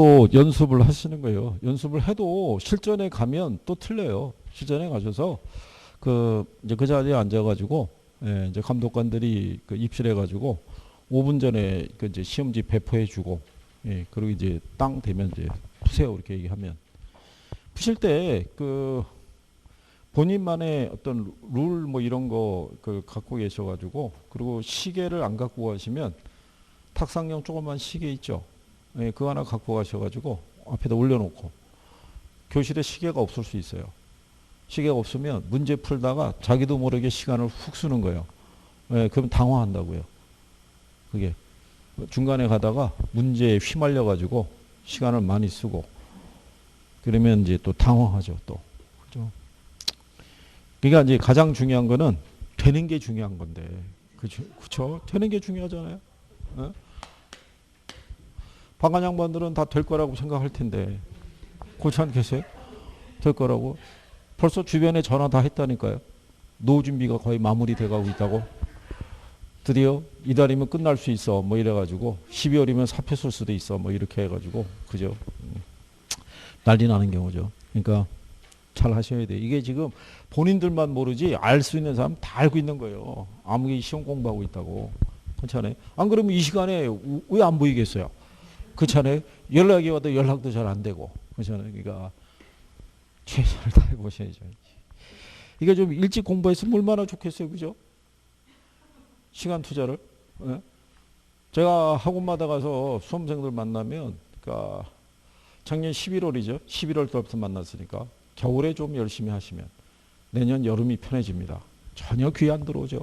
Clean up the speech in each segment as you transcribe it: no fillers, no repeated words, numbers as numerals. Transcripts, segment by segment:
그걸로 연습을 하시는 거예요. 연습을 해도 실전에 가면 또 틀려요. 실전에 가셔서 이제 그 자리에 앉아가지고, 예, 이제 감독관들이 그 입실해가지고 5분 전에 그 이제 시험지 배포해주고, 예, 그리고 이제 땅 되면 이제 푸세요. 이렇게 얘기하면. 푸실 때 본인만의 어떤 룰 뭐 이런 거 갖고 계셔가지고, 그리고 시계를 안 갖고 가시면 탁상용 조그만 시계 있죠. 예, 그거 하나 갖고 가셔가지고 앞에다 올려놓고, 교실에 시계가 없을 수 있어요. 시계가 없으면 문제 풀다가 자기도 모르게 시간을 훅 쓰는 거예요. 예, 그럼 당황한다고요. 그게 중간에 가다가 문제에 휘말려가지고 시간을 많이 쓰고, 그러면 이제 또 당황하죠. 또. 그죠? 그러니까 이제 가장 중요한 거는 되는 게 중요한 건데. 그쵸? 되는 게 중요하잖아요. 예? 방관 양반들은 다 될 거라고 생각할 텐데. 그렇지 않겠어요? 될 거라고. 벌써 주변에 전화 다 했다니까요. 노후 준비가 거의 마무리돼 가고 있다고. 드디어 이달이면 끝날 수 있어. 뭐 이래가지고 12월이면 사표 쓸 수도 있어. 뭐 이렇게 해가지고. 그죠? 난리 나는 경우죠. 그러니까 잘 하셔야 돼요. 이게 지금 본인들만 모르지 알 수 있는 사람 다 알고 있는 거예요. 아무개 시험 공부하고 있다고. 그렇잖아요. 안 그러면 이 시간에 왜 안 보이겠어요? 그렇잖아요. 연락이 와도 연락도 잘 안 되고. 그렇잖아요. 그러니까 최선을 다해 보셔야죠. 이게 좀 일찍 공부했으면 얼마나 좋겠어요. 그죠? 시간 투자를. 예? 제가 학원마다 가서 수험생들 만나면, 그러니까 작년 11월이죠. 11월 달부터 만났으니까 겨울에 좀 열심히 하시면 내년 여름이 편해집니다. 전혀 귀 안 들어오죠.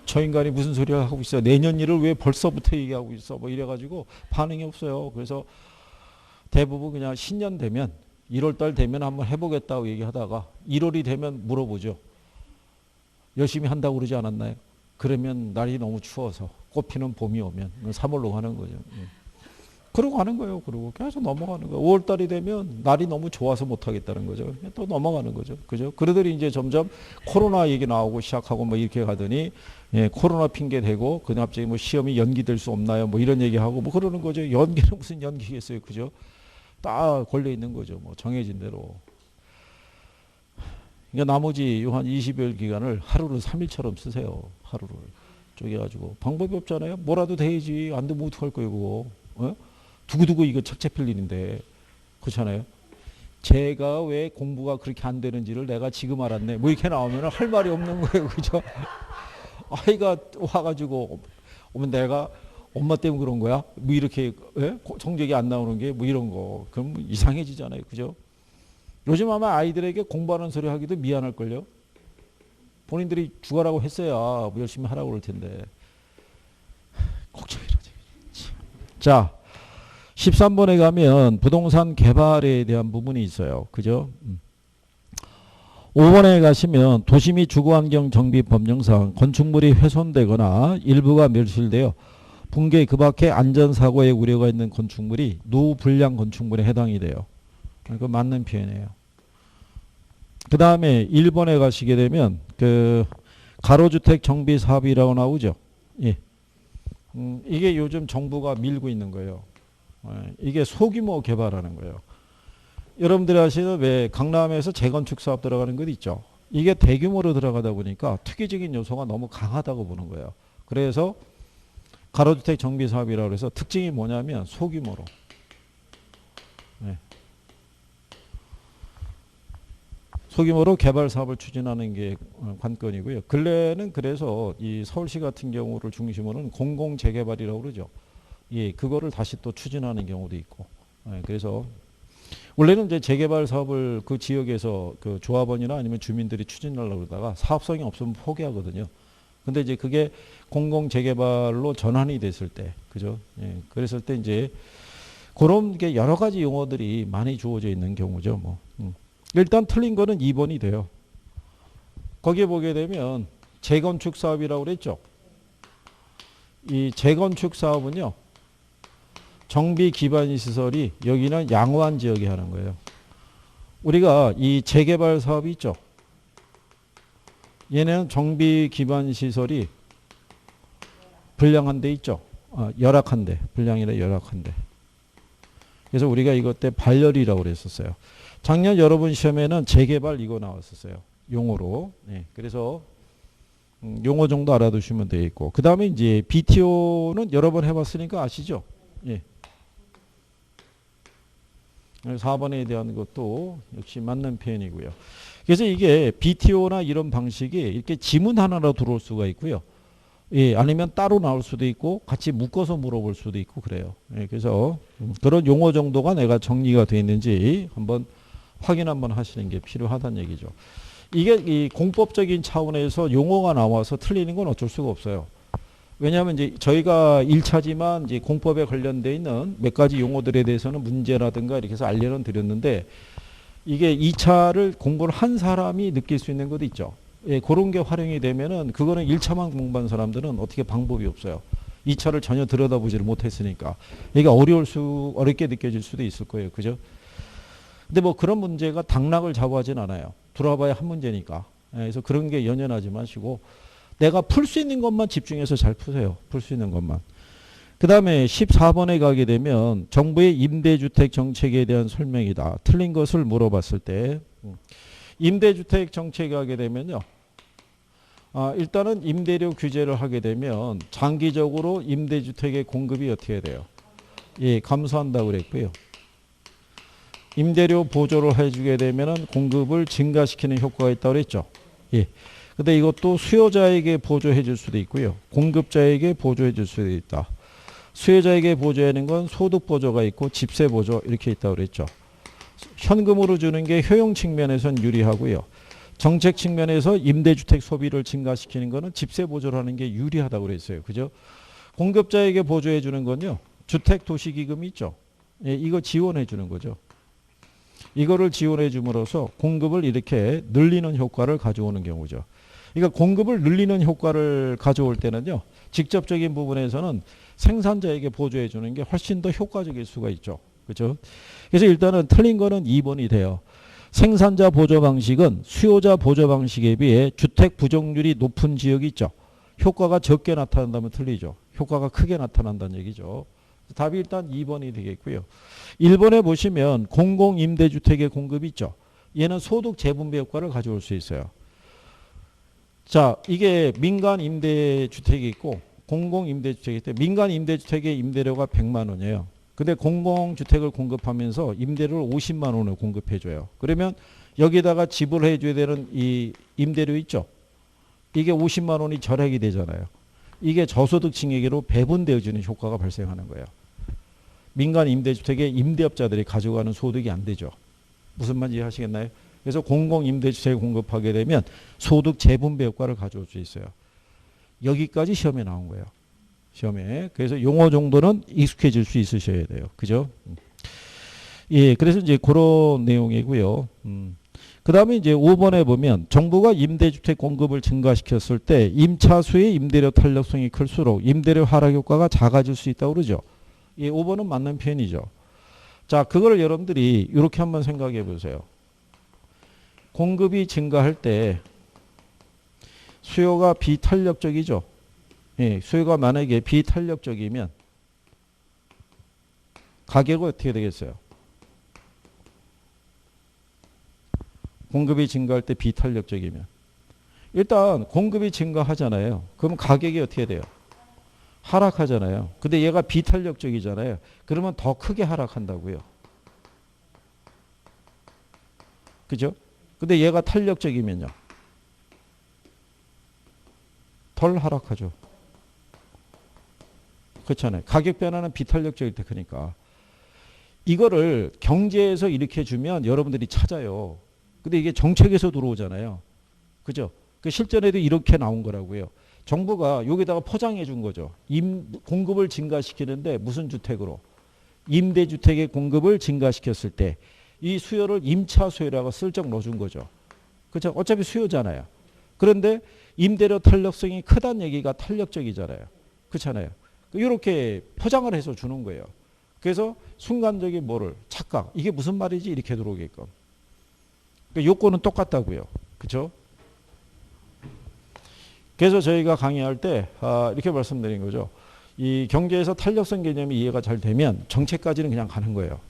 저 인간이 무슨 소리를 하고 있어요. 내년 일을 왜 벌써부터 얘기하고 있어. 뭐 이래가지고 반응이 없어요. 그래서 대부분 그냥 신년 되면 1월달 되면 한번 해보겠다고 얘기하다가 1월이 되면 물어보죠. 열심히 한다고 그러지 않았나요? 그러면 날이 너무 추워서 꽃피는 봄이 오면 3월로 가는 거죠. 그러고 가는 거예요. 그러고 계속 넘어가는 거예요. 5월달이 되면 날이 너무 좋아서 못하겠다는 거죠. 또 넘어가는 거죠. 그죠? 그러더니 이제 점점 코로나 얘기 나오고 시작하고 뭐 이렇게 가더니, 예, 코로나 핑계 대고 그 갑자기 뭐 시험이 연기될 수 없나요? 뭐 이런 얘기하고 뭐 그러는 거죠. 연기는 무슨 연기겠어요. 그죠? 딱 걸려 있는 거죠. 뭐 정해진 대로. 그러니까 나머지 한 20여일 기간을 하루를 3일처럼 쓰세요. 하루를 쪼개가지고. 방법이 없잖아요. 뭐라도 돼야지. 안 되면 어떡할 거예요. 그거. 어? 두고두고 이거 책 잡힐 일인데. 그렇잖아요. 제가 왜 공부가 그렇게 안 되는지를 내가 지금 알았네. 뭐 이렇게 나오면 할 말이 없는 거예요. 그죠? 아이가 와가지고 오면 내가 엄마 때문에 그런 거야? 뭐 이렇게, 예? 성적이 안 나오는 게 뭐 이런 거. 그럼 이상해지잖아요. 그죠? 요즘 아마 아이들에게 공부하는 소리 하기도 미안할걸요. 본인들이 죽어라고 했어야 뭐 열심히 하라고 그럴 텐데. 걱정이라지. 자, 13번에 가면 부동산 개발에 대한 부분이 있어요. 그죠? 5번에 가시면 도시 및 주거환경 정비 법령상 건축물이 훼손되거나 일부가 멸실되어 붕괴 그 밖에 안전사고의 우려가 있는 건축물이 노불량 건축물에 해당이 돼요. 그 맞는 표현이에요. 그 다음에 1번에 가시게 되면 가로주택 정비 사업이라고 나오죠. 예. 이게 요즘 정부가 밀고 있는 거예요. 이게 소규모 개발하는 거예요. 여러분들이 아시는 왜 강남에서 재건축 사업 들어가는 것 있죠. 이게 대규모로 들어가다 보니까 투기적인 요소가 너무 강하다고 보는 거예요. 그래서 가로주택 정비 사업이라고 해서 특징이 뭐냐면 소규모로. 네. 소규모로 개발 사업을 추진하는 게 관건이고요. 근래는 그래서 이 서울시 같은 경우를 중심으로는 공공 재개발이라고 그러죠. 예, 그거를 다시 또 추진하는 경우도 있고. 예, 그래서 원래는 이제 재개발 사업을 그 지역에서 그 조합원이나 아니면 주민들이 추진하려고 그러다가 사업성이 없으면 포기하거든요. 근데 이제 그게 공공 재개발로 전환이 됐을 때, 그죠? 예, 그랬을 때 이제 그런 게 여러 가지 용어들이 많이 주어져 있는 경우죠. 뭐. 일단 틀린 거는 2번이 돼요. 거기에 보게 되면 재건축 사업이라고 그랬죠. 이 재건축 사업은요. 정비 기반 시설이 여기는 양호한 지역에 하는 거예요. 우리가 이 재개발 사업이 있죠. 얘는 정비 기반 시설이 불량한 데 있죠. 열악한 데. 불량이라 열악한 데. 그래서 우리가 이것 때 발열이라고 그랬었어요. 작년 여러분 시험에는 재개발 이거 나왔었어요. 용어로. 네. 그래서 용어 정도 알아두시면 되겠고. 그 다음에 이제 BTO는 여러 번 해봤으니까 아시죠? 예. 4번에 대한 것도 역시 맞는 표현이고요. 그래서 이게 BTO나 이런 방식이 이렇게 지문 하나로 들어올 수가 있고요. 예, 아니면 따로 나올 수도 있고 같이 묶어서 물어볼 수도 있고 그래요. 예, 그래서 그런 용어 정도가 내가 정리가 되어 있는지 한번 확인 한번 하시는 게 필요하다는 얘기죠. 이게 이 공법적인 차원에서 용어가 나와서 틀리는 건 어쩔 수가 없어요. 왜냐하면 이제 저희가 1차지만 이제 공법에 관련되어 있는 몇 가지 용어들에 대해서는 문제라든가 이렇게 해서 알려는 드렸는데 이게 2차를 공부를 한 사람이 느낄 수 있는 것도 있죠. 예, 그런 게 활용이 되면은 그거는 1차만 공부한 사람들은 어떻게 방법이 없어요. 2차를 전혀 들여다보지를 못했으니까. 이게 어렵게 느껴질 수도 있을 거예요. 그죠? 근데 뭐 그런 문제가 당락을 좌우하진 않아요. 들어봐야 한 문제니까. 그래서 그런 게 연연하지 마시고 내가 풀 수 있는 것만 집중해서 잘 푸세요. 풀 수 있는 것만. 그 다음에 14번에 가게 되면 정부의 임대주택 정책에 대한 설명이다. 틀린 것을 물어봤을 때 임대주택 정책에 가게 되면요. 일단은 임대료 규제를 하게 되면 장기적으로 임대주택의 공급이 어떻게 돼요? 예, 감소한다고 그랬고요. 임대료 보조를 해주게 되면 공급을 증가시키는 효과가 있다고 그랬죠. 예. 근데 이것도 수요자에게 보조해 줄 수도 있고요. 공급자에게 보조해 줄 수도 있다. 수요자에게 보조하는 건 소득 보조가 있고 집세 보조 이렇게 있다고 그랬죠. 현금으로 주는 게 효용 측면에선 유리하고요. 정책 측면에서 임대주택 소비를 증가시키는 거는 집세 보조를 하는 게 유리하다고 그랬어요. 그죠? 공급자에게 보조해 주는 건요. 주택도시기금이 있죠. 예, 이거 지원해 주는 거죠. 이거를 지원해 줌으로써 공급을 이렇게 늘리는 효과를 가져오는 경우죠. 그러니까 공급을 늘리는 효과를 가져올 때는요. 직접적인 부분에서는 생산자에게 보조해 주는 게 훨씬 더 효과적일 수가 있죠. 그렇죠? 그래서 일단은 틀린 거는 2번이 돼요. 생산자 보조 방식은 수요자 보조 방식에 비해 주택 부족률이 높은 지역이 있죠. 효과가 적게 나타난다면 틀리죠. 효과가 크게 나타난다는 얘기죠. 답이 일단 2번이 되겠고요. 1번에 보시면 공공임대주택의 공급이 있죠. 얘는 소득 재분배 효과를 가져올 수 있어요. 자, 이게 민간 임대주택이 있고 공공임대주택이 있대. 민간 임대주택의 임대료가 100만 원이에요. 근데 공공주택을 공급하면서 임대료를 50만 원을 공급해줘요. 그러면 여기다가 지불해 줘야 되는 이 임대료 있죠. 이게 50만 원이 절약이 되잖아요. 이게 저소득층에게로 배분되어지는 효과가 발생하는 거예요. 민간 임대주택의 임대업자들이 가져가는 소득이 안 되죠. 무슨 말인지 이해하시겠나요? 그래서 공공임대주택을 공급하게 되면 소득 재분배 효과를 가져올 수 있어요. 여기까지 시험에 나온 거예요. 시험에. 그래서 용어 정도는 익숙해질 수 있으셔야 돼요. 그죠? 예, 그래서 이제 그런 내용이고요. 그 다음에 이제 5번에 보면 정부가 임대주택 공급을 증가시켰을 때 임차수의 임대료 탄력성이 클수록 임대료 하락 효과가 작아질 수 있다고 그러죠. 예, 5번은 맞는 표현이죠. 자, 그걸 여러분들이 이렇게 한번 생각해 보세요. 공급이 증가할 때 수요가 비탄력적이죠. 예, 수요가 만약에 비탄력적이면 가격은 어떻게 되겠어요? 공급이 증가할 때 비탄력적이면. 일단 공급이 증가하잖아요. 그럼 가격이 어떻게 돼요? 하락하잖아요. 근데 얘가 비탄력적이잖아요. 그러면 더 크게 하락한다고요. 그죠? 근데 얘가 탄력적이면요. 덜 하락하죠. 그렇잖아요. 가격 변화는 비탄력적일 때 크니까. 이거를 경제에서 이렇게 주면 여러분들이 찾아요. 근데 이게 정책에서 들어오잖아요. 그죠? 그 실전에도 이렇게 나온 거라고요. 정부가 여기다가 포장해 준 거죠. 공급을 증가시키는데 무슨 주택으로? 임대주택의 공급을 증가시켰을 때 이 수요를 임차 수요라고 슬쩍 넣어준 거죠. 그렇죠? 어차피 수요잖아요. 그런데 임대료 탄력성이 크다는 얘기가 탄력적이잖아요. 그렇잖아요. 이렇게 포장을 해서 주는 거예요. 그래서 순간적인 뭐를 착각. 이게 무슨 말이지? 이렇게 들어오게끔. 그러니까 요건은 똑같다고요. 그렇죠? 그래서 저희가 강의할 때 이렇게 말씀드린 거죠. 이 경제에서 탄력성 개념이 이해가 잘 되면 정책까지는 그냥 가는 거예요.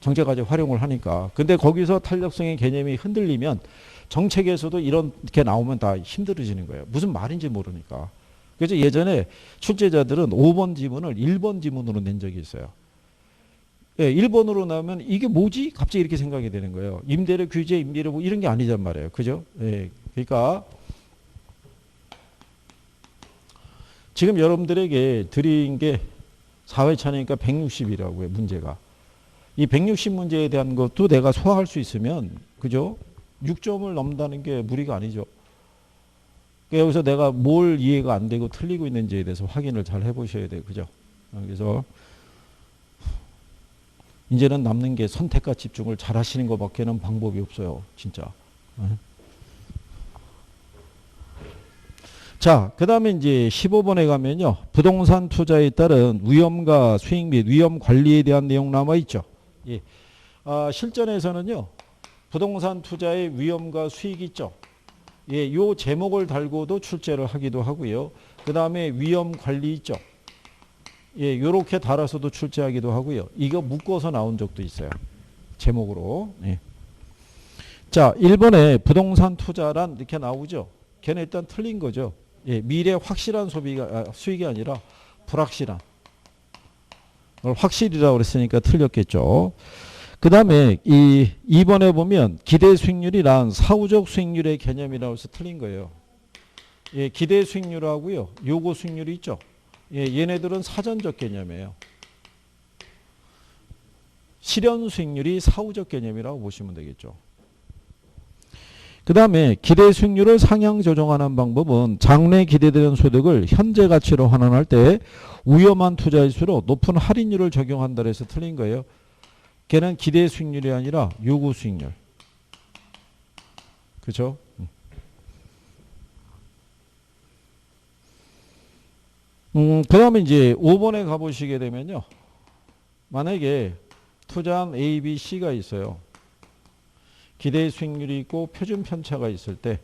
정책까지 활용을 하니까. 근데 거기서 탄력성의 개념이 흔들리면 정책에서도 이렇게 나오면 다 힘들어지는 거예요. 무슨 말인지 모르니까. 그래서 예전에 출제자들은 5번 지문을 1번 지문으로 낸 적이 있어요. 예, 1번으로 나오면 이게 뭐지? 갑자기 이렇게 생각이 되는 거예요. 임대료 규제, 임대료 뭐 이런 게 아니란 말이에요. 그죠? 예, 그러니까 지금 여러분들에게 드린 게 4회차니까 160이라고요. 문제가. 이 160 문제에 대한 것도 내가 소화할 수 있으면 그죠? 6점을 넘는다는 게 무리가 아니죠. 그러니까 여기서 내가 뭘 이해가 안 되고 틀리고 있는지에 대해서 확인을 잘 해보셔야 돼요. 그죠? 그래서 이제는 남는 게 선택과 집중을 잘 하시는 것밖에는 방법이 없어요. 진짜. 자, 그 다음에 이제 15번에 가면요. 부동산 투자에 따른 위험과 수익 및 위험 관리에 대한 내용 남아있죠. 예. 실전에서는요. 부동산 투자의 위험과 수익이 있죠. 예, 요 제목을 달고도 출제를 하기도 하고요. 그 다음에 위험 관리 있죠. 예, 요렇게 달아서도 출제하기도 하고요. 이거 묶어서 나온 적도 있어요. 제목으로. 예. 자, 1번에 부동산 투자란 이렇게 나오죠. 걔는 일단 틀린 거죠. 예, 미래 확실한 수익이 아니라 불확실한. 확실이라고 그랬으니까 틀렸겠죠. 그 다음에 이 2번에 보면 기대 수익률이란 사후적 수익률의 개념이라고 해서 틀린 거예요. 예, 기대 수익률하고요. 요구 수익률이 있죠. 예, 얘네들은 사전적 개념이에요. 실현 수익률이 사후적 개념이라고 보시면 되겠죠. 그 다음에 기대 수익률을 상향 조정하는 방법은 장래 기대되는 소득을 현재 가치로 환원할 때 위험한 투자일수록 높은 할인율을 적용한다 해서 틀린 거예요. 걔는 기대 수익률이 아니라 요구 수익률. 그렇죠? 그 다음에 이제 5번에 가보시게 되면요. 만약에 투자한 A, B, C가 있어요. 기대 수익률이 있고 표준 편차가 있을 때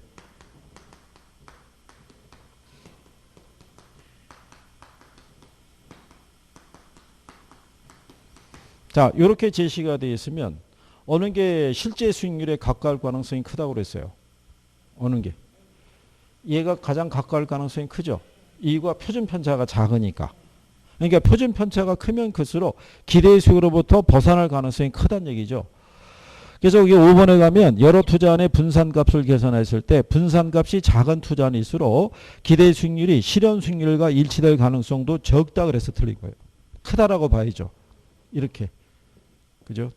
자, 이렇게 제시가 되어 있으면 어느 게 실제 수익률에 가까울 가능성이 크다고 그랬어요. 어느 게. 얘가 가장 가까울 가능성이 크죠. 이과 표준 편차가 작으니까. 그러니까 표준 편차가 크면 클수록 기대 수익으로부터 벗어날 가능성이 크다는 얘기죠. 그래서 여기 5번에 가면 여러 투자안의 분산값을 계산했을 때 분산값이 작은 투자안일수록 기대 수익률이 실현 수익률과 일치될 가능성도 적다 그래서 틀린 거예요. 크다라고 봐야죠. 이렇게. 그죠?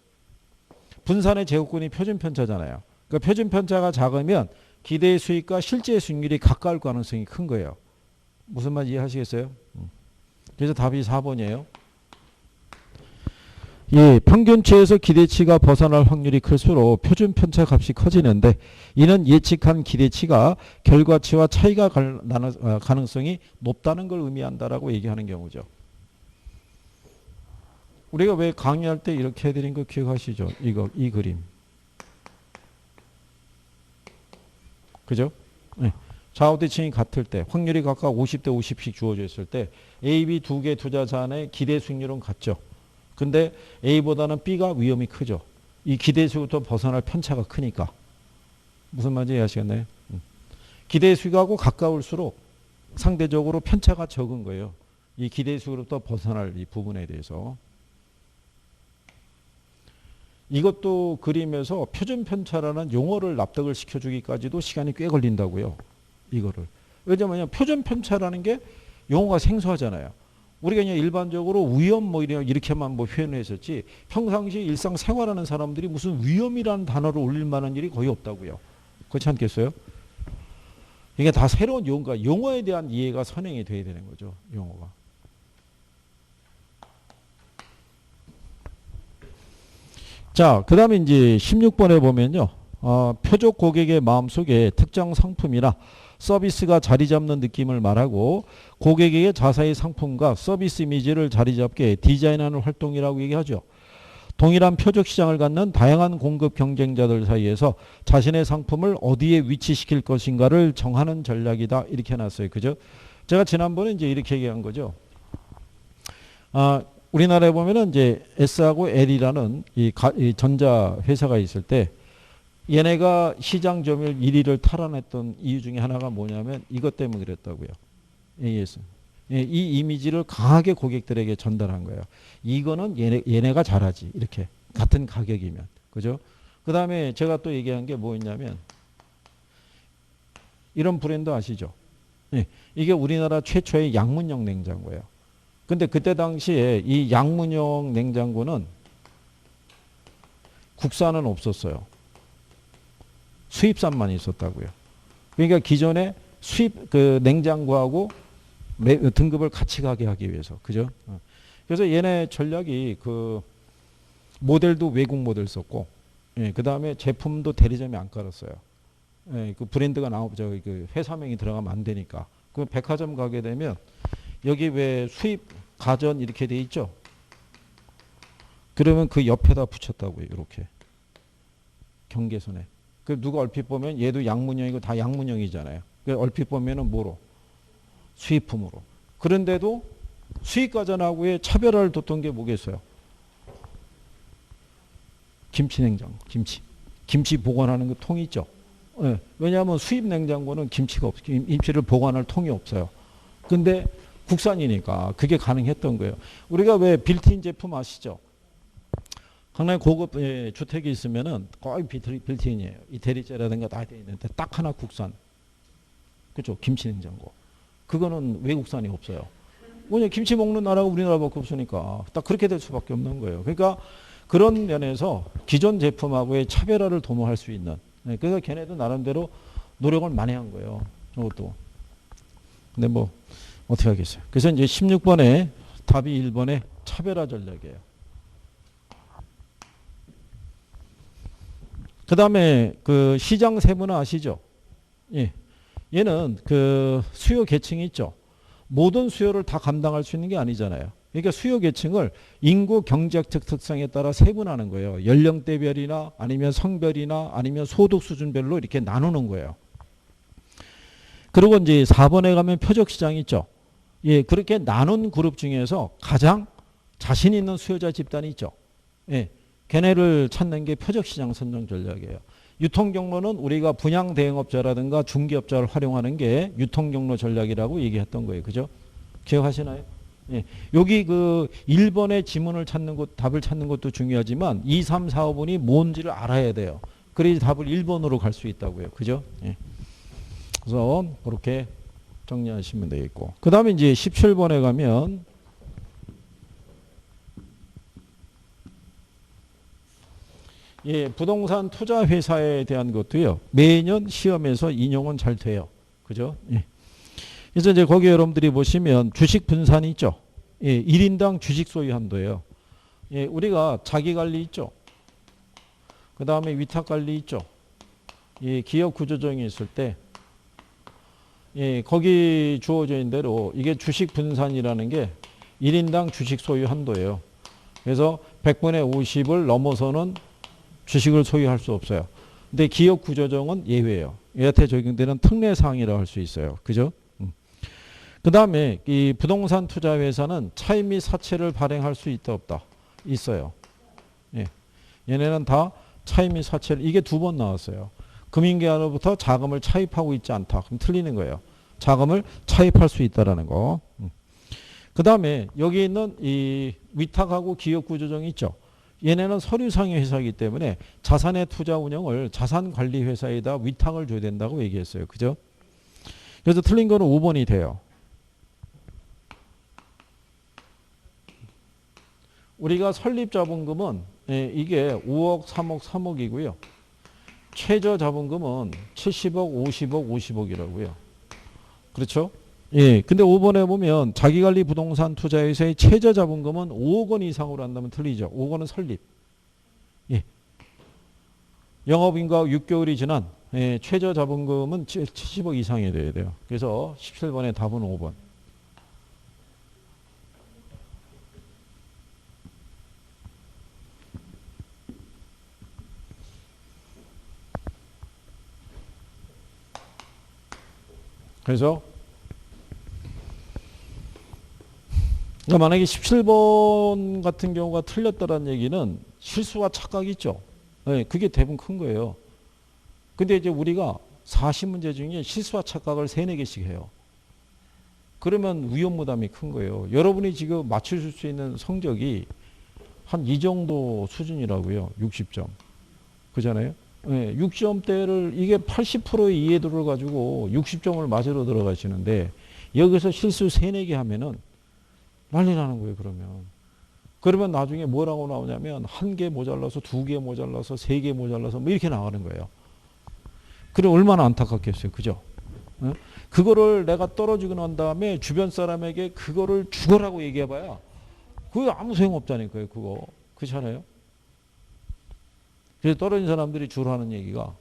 분산의 제곱근이 표준 편차잖아요. 그러니까 표준 편차가 작으면 기대 수익과 실제 수익률이 가까울 가능성이 큰 거예요. 무슨 말 이해하시겠어요? 그래서 답이 4번이에요. 예, 평균치에서 기대치가 벗어날 확률이 클수록 표준 편차 값이 커지는데 이는 예측한 기대치가 결과치와 차이가 나는 가능성이 높다는 걸 의미한다라고 얘기하는 경우죠. 우리가 왜 강의할 때 이렇게 해드린 거 기억하시죠? 이 그림. 그죠? 네. 좌우대칭이 같을 때 확률이 각각 50대 50씩 주어져 있을 때 A, B 두 개 투자자의 기대 수익률은 같죠. 근데 A보다는 B가 위험이 크죠. 이 기대 수익부터 벗어날 편차가 크니까. 무슨 말인지 이해하시겠나요? 기대 수익하고 가까울수록 상대적으로 편차가 적은 거예요. 이 기대 수익으로부터 벗어날 이 부분에 대해서. 이것도 그림에서 표준 편차라는 용어를 납득을 시켜주기까지도 시간이 꽤 걸린다고요. 이거를. 왜냐면 표준 편차라는 게 용어가 생소하잖아요. 우리가 그냥 일반적으로 위험 뭐 이렇게만 뭐 표현했었지 평상시 일상생활하는 사람들이 무슨 위험이라는 단어를 올릴 만한 일이 거의 없다고요. 그렇지 않겠어요? 이게 다 새로운 용어에 대한 이해가 선행이 돼야 되는 거죠. 용어가. 자, 그 다음에 이제 16번에 보면요. 표적 고객의 마음속에 특정 상품이나 서비스가 자리 잡는 느낌을 말하고 고객에게 자사의 상품과 서비스 이미지를 자리 잡게 디자인하는 활동이라고 얘기하죠. 동일한 표적 시장을 갖는 다양한 공급 경쟁자들 사이에서 자신의 상품을 어디에 위치시킬 것인가를 정하는 전략이다. 이렇게 해놨어요. 그죠? 제가 지난번에 이제 이렇게 얘기한 거죠. 우리나라에 보면은 이제 S하고 L이라는 이 전자 회사가 있을 때 얘네가 시장 점유율 1위를 탈환했던 이유 중에 하나가 뭐냐면 이것 때문에 그랬다고요. AS. 예, 이 이미지를 강하게 고객들에게 전달한 거예요. 이거는 얘네가 잘하지. 이렇게 같은 가격이면. 그죠? 그 다음에 제가 또 얘기한 게 뭐였냐면 이런 브랜드 아시죠? 예, 이게 우리나라 최초의 양문형 냉장고예요. 근데 그때 당시에 이 양문형 냉장고는 국산은 없었어요. 수입산만 있었다고요. 그러니까 기존에 수입 그 냉장고하고 등급을 같이 가게 하기 위해서. 그죠? 그래서 얘네 전략이 그 모델도 외국 모델 썼고, 예, 그 다음에 제품도 대리점에 안 깔았어요. 예, 그 브랜드가 그 회사명이 들어가면 안 되니까. 그 백화점 가게 되면 여기 왜 수입 가전 이렇게 돼 있죠? 그러면 그 옆에다 붙였다고요. 이렇게 경계선에. 그 누가 얼핏 보면 얘도 양문형이고 다 양문형이잖아요. 그 얼핏 보면은 뭐로? 수입품으로. 그런데도 수입 가전하고의 차별화를 뒀던 게 뭐겠어요? 김치 냉장고, 김치 보관하는 그 통이 있죠. 네. 왜냐하면 수입 냉장고는 김치를 보관할 통이 없어요. 근데 국산이니까 그게 가능했던 거예요. 우리가 왜 빌트인 제품 아시죠? 강남에 고급 주택이 있으면은 거의 빌트인이에요. 이태리제라든가 다 돼 있는데 딱 하나 국산. 그렇죠? 김치 냉장고. 그거는 외국산이 없어요. 뭐냐, 김치 먹는 나라가 우리나라밖에 없으니까 딱 그렇게 될 수밖에 없는 거예요. 그러니까 그런 면에서 기존 제품하고의 차별화를 도모할 수 있는. 그래서 걔네도 나름대로 노력을 많이 한 거예요. 저것도. 근데 뭐 어떻게 하겠어요. 그래서 이제 16번에 답이 1번에 차별화 전략이에요. 그 다음에 그 시장 세분화 아시죠? 예. 얘는 그 수요 계층이 있죠. 모든 수요를 다 감당할 수 있는 게 아니잖아요. 그러니까 수요 계층을 인구 경제학 특성에 따라 세분하는 거예요. 연령대별이나 아니면 성별이나 아니면 소득 수준별로 이렇게 나누는 거예요. 그리고 이제 4번에 가면 표적 시장이 있죠. 예, 그렇게 나눈 그룹 중에서 가장 자신 있는 수요자 집단이 있죠. 예, 걔네를 찾는 게 표적 시장 선정 전략이에요. 유통 경로는 우리가 분양 대행업자라든가 중개업자를 활용하는 게 유통 경로 전략이라고 얘기했던 거예요. 그죠? 기억하시나요? 예. 여기 그 1번의 지문을 찾는 것, 답을 찾는 것도 중요하지만 2, 3, 4, 5번이 뭔지를 알아야 돼요. 그래야 답을 1번으로 갈 수 있다고요. 그죠? 예. 그래서 그렇게 정리하시면 되겠고. 그 다음에 이제 17번에 가면 예, 부동산 투자 회사에 대한 것도요. 매년 시험에서 인용은 잘 돼요. 그죠? 예. 그래서 이제 거기 여러분들이 보시면 주식 분산이 있죠. 예, 1인당 주식 소유 한도예요. 예, 우리가 자기 관리 있죠. 그 다음에 위탁 관리 있죠. 예, 기업 구조정이 있을 때 예, 거기 주어져 있는 대로 이게 주식 분산이라는 게 1인당 주식 소유 한도예요. 그래서 100분의 50을 넘어서는 주식을 소유할 수 없어요. 근데 기업 구조정은 예외예요. 얘한테 적용되는 특례사항이라고 할 수 있어요. 그죠? 그 다음에 이 부동산 투자 회사는 차입 및 사채를 발행할 수 있다 없다? 있어요. 예. 얘네는 다 차입 및 사채를 이게 2번 나왔어요. 금융기관으로부터 자금을 차입하고 있지 않다. 그럼 틀리는 거예요. 자금을 차입할 수 있다라는 거. 그 다음에 여기 있는 이 위탁하고 기업 구조정이 있죠. 얘네는 서류상의 회사이기 때문에 자산의 투자 운영을 자산관리회사에다 위탁을 줘야 된다고 얘기했어요. 그죠? 그래서 틀린 거는 5번이 돼요. 우리가 설립자본금은 이게 5억, 3억, 3억이고요. 최저자본금은 70억, 50억, 50억이라고요. 그렇죠? 예. 근데 5번에 보면 자기관리 부동산 투자회사의 최저자본금은 5억 원 이상으로 한다면 틀리죠. 5억 원은 설립. 예. 영업인가 6개월이 지난 최저자본금은 70억 이상이 돼야 돼요. 그래서 17번의 답은 5번. 그래서 그러니까 만약에 17번 같은 경우가 틀렸다는 얘기는 실수와 착각이 있죠. 네, 그게 대부분 큰 거예요. 근데 이제 우리가 40문제 중에 실수와 착각을 3, 4개씩 해요. 그러면 위험부담이 큰 거예요. 여러분이 지금 맞추실 수 있는 성적이 한 이 정도 수준이라고요. 60점. 그잖아요. 네, 6점대를 이게 80%의 이해도를 가지고 60점을 맞으러 들어가시는데 여기서 실수 3, 4개 하면은 난리 나는 거예요. 그러면 나중에 뭐라고 나오냐면 1개 모자라서 2개 모자라서 3개 모자라서 뭐 이렇게 나가는 거예요. 그럼 얼마나 안타깝겠어요. 그죠? 네? 그거를 내가 떨어지고 난 다음에 주변 사람에게 그거를 죽어라고 얘기해봐야 그거 아무 소용없다니까요. 그거. 그렇잖아요. 그래서 떨어진 사람들이 주로 하는 얘기가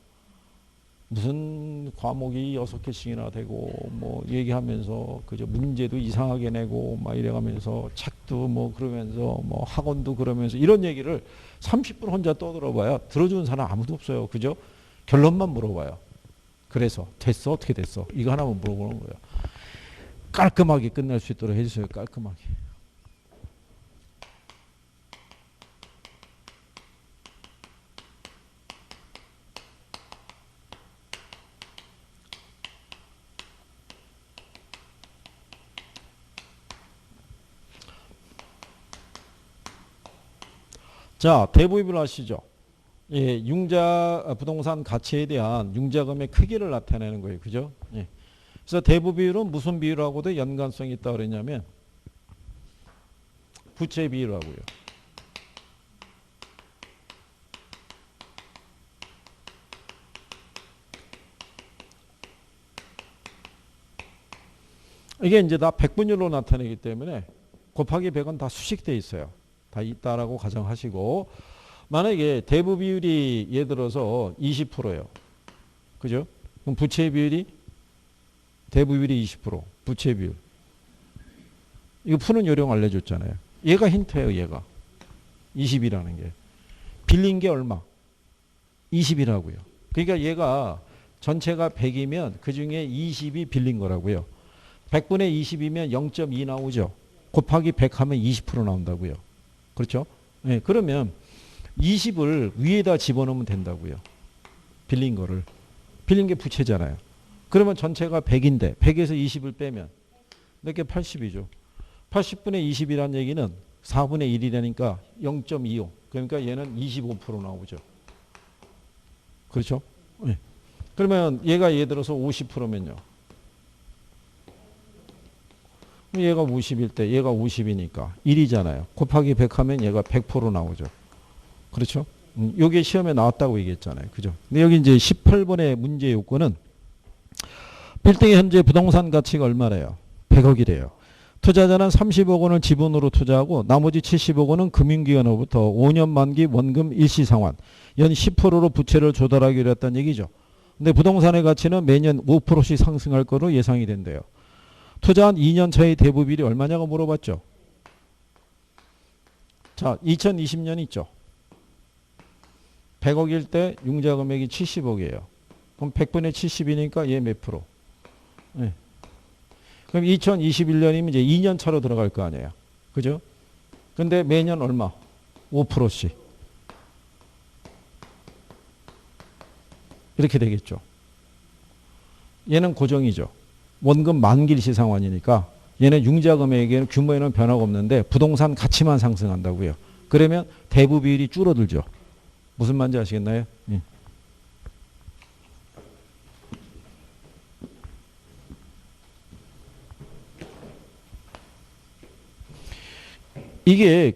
무슨 과목이 6개씩이나 되고 뭐 얘기하면서 그저 문제도 이상하게 내고 막 이래가면서 책도 뭐 그러면서 뭐 학원도 그러면서 이런 얘기를 30분 혼자 떠들어봐야 들어주는 사람 아무도 없어요. 그죠? 결론만 물어봐요. 그래서 됐어? 어떻게 됐어? 이거 하나만 물어보는 거예요. 깔끔하게 끝낼 수 있도록 해주세요. 깔끔하게. 자, 대부입을 아시죠? 예, 부동산 가치에 대한 융자금의 크기를 나타내는 거예요. 그죠? 예. 그래서 대부 비율은 무슨 비율하고도 연관성이 있다고 그랬냐면 부채 비율하고요. 이게 이제 다 백분율로 나타내기 때문에 곱하기 100은 다 수식되어 있어요. 다 있다라고 가정하시고 만약에 대부 비율이 예를 들어서 20%예요. 그죠? 그럼 부채 비율이 대부 비율이 20%, 부채 비율. 이거 푸는 요령 알려줬잖아요. 얘가 힌트예요. 얘가 20이라는 게. 빌린 게 얼마? 20이라고요. 그러니까 얘가 전체가 100이면 그중에 20이 빌린 거라고요. 100분의 20이면 0.2 나오죠. 곱하기 100 하면 20% 나온다고요. 그렇죠? 네, 그러면 20을 위에다 집어넣으면 된다고요. 빌린 거를. 빌린 게 부채잖아요. 그러면 전체가 100인데 100에서 20을 빼면 몇 개 80이죠. 80분의 20이란 얘기는 4분의 1이라니까 0.25. 그러니까 얘는 25% 나오죠. 그렇죠? 네. 그러면 얘가 예를 들어서 50%면요. 얘가 50일 때 얘가 50이니까 1이잖아요. 곱하기 100 하면 얘가 100% 나오죠. 그렇죠? 요게 시험에 나왔다고 얘기했잖아요. 그죠? 근데 여기 이제 18번의 문제 요건은 빌딩의 현재 부동산 가치가 얼마래요? 100억이래요. 투자자는 30억 원을 지분으로 투자하고 나머지 70억 원은 금융기관으로부터 5년 만기 원금 일시상환 연 10%로 부채를 조달하기로 했다는 얘기죠. 근데 부동산의 가치는 매년 5%씩 상승할 거로 예상이 된대요. 투자한 2년 차의 대부 비율이 얼마냐고 물어봤죠. 자, 2020년 있죠. 100억일 때 융자 금액이 70억이에요. 그럼 100분의 70이니까 얘 몇 프로? 네. 그럼 2021년이면 이제 2년 차로 들어갈 거 아니에요. 그죠? 근데 매년 얼마? 5%씩. 이렇게 되겠죠. 얘는 고정이죠. 원금 만기일 시상환이니까 얘는 융자 금액에는 규모에는 변화가 없는데 부동산 가치만 상승한다고요. 그러면 대부 비율이 줄어들죠. 무슨 말인지 아시겠나요? 예. 이게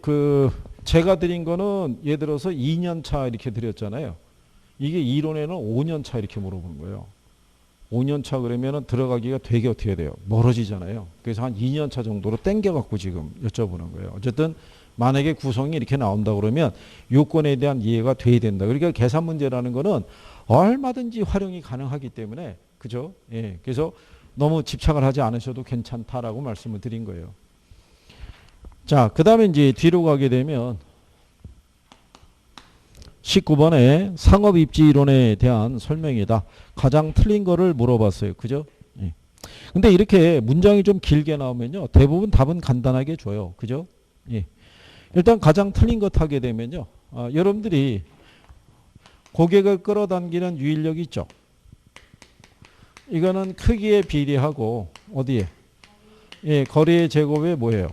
제가 드린 거는 예를 들어서 2년 차 이렇게 드렸잖아요. 이게 이론에는 5년 차 이렇게 물어보는 거예요. 5년 차 그러면은 들어가기가 되게 어떻게 돼요? 멀어지잖아요. 그래서 한 2년 차 정도로 땡겨갖고 지금 여쭤보는 거예요. 어쨌든 만약에 구성이 이렇게 나온다 그러면 요건에 대한 이해가 돼야 된다. 그러니까 계산 문제라는 거는 얼마든지 활용이 가능하기 때문에 그죠? 예. 그래서 너무 집착을 하지 않으셔도 괜찮다라고 말씀을 드린 거예요. 자, 그 다음에 이제 뒤로 가게 되면 19번에 상업입지 이론에 대한 설명이다. 가장 틀린 거를 물어봤어요. 그죠? 예. 근데 이렇게 문장이 좀 길게 나오면요. 대부분 답은 간단하게 줘요. 그죠? 예. 일단 가장 틀린 것 하게 되면요. 여러분들이 고객을 끌어당기는 유인력이 있죠. 이거는 크기에 비례하고 어디에? 예, 거리의 제곱에 뭐예요?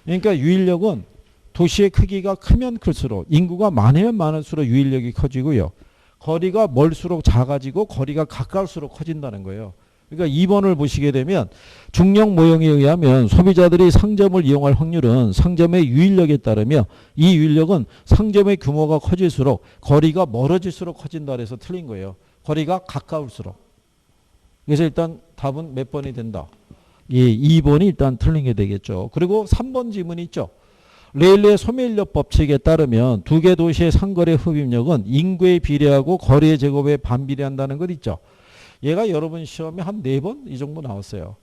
그러니까 유인력은 도시의 크기가 크면 클수록 인구가 많으면 많을수록 유인력이 커지고요. 거리가 멀수록 작아지고 거리가 가까울수록 커진다는 거예요. 그러니까 2번을 보시게 되면 중력 모형에 의하면 소비자들이 상점을 이용할 확률은 상점의 유인력에 따르며 이 유인력은 상점의 규모가 커질수록 거리가 멀어질수록 커진다 그래서 틀린 거예요. 거리가 가까울수록. 그래서 일단 답은 몇 번이 된다? 예, 2번이 일단 틀린 게 되겠죠. 그리고 3번 지문이 있죠. 레일리의 소매인력 법칙에 따르면 두 개 도시의 상거래 흡입력은 인구에 비례하고 거리의 제곱에 반비례한다는 것 있죠. 얘가 여러분 시험에 한 4번 이 정도 나왔어요.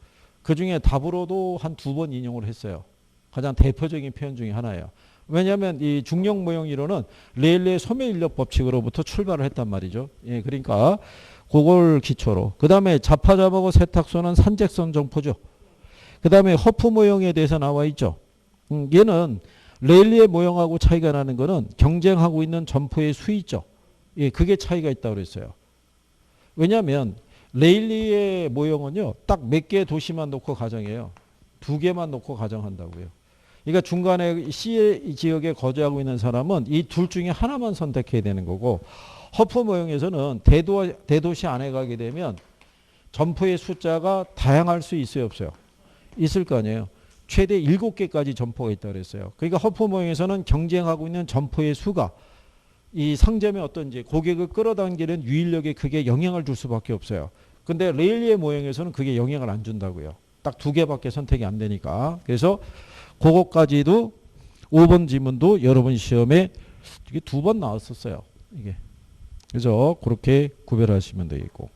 그중에 답으로도 한 2번 인용을 했어요. 가장 대표적인 표현 중에 하나예요. 왜냐하면 이 중력 모형 이론은 레일리의 소매인력 법칙으로부터 출발을 했단 말이죠. 예, 그러니까 그걸 기초로. 그 다음에 자파자하고 세탁소는 산책선 점포죠. 그 다음에 허프 모형에 대해서 나와 있죠. 얘는 레일리의 모형하고 차이가 나는 거는 경쟁하고 있는 점포의 수 있죠. 예, 그게 차이가 있다고 그랬어요. 왜냐하면 레일리의 모형은요, 딱 몇 개의 도시만 놓고 가정해요. 2개만 놓고 가정한다고요. 그러니까 중간에 C 지역에 거주하고 있는 사람은 이 둘 중에 하나만 선택해야 되는 거고, 허프 모형에서는 대도시 안에 가게 되면 점포의 숫자가 다양할 수 있어요, 없어요? 있을 거 아니에요. 최대 7개까지 점포가 있다고 그랬어요. 그러니까 허프 모형에서는 경쟁하고 있는 점포의 수가 이 상점의 어떤 이제 고객을 끌어당기는 유인력에 크게 영향을 줄 수밖에 없어요. 근데 레일리의 모형에서는 그게 영향을 안 준다고요. 딱 2개밖에 선택이 안 되니까. 그래서 그것까지도 5번 지문도 여러분 시험에 이게 2번 나왔었어요. 이게. 그래서 그렇게 구별하시면 되겠고.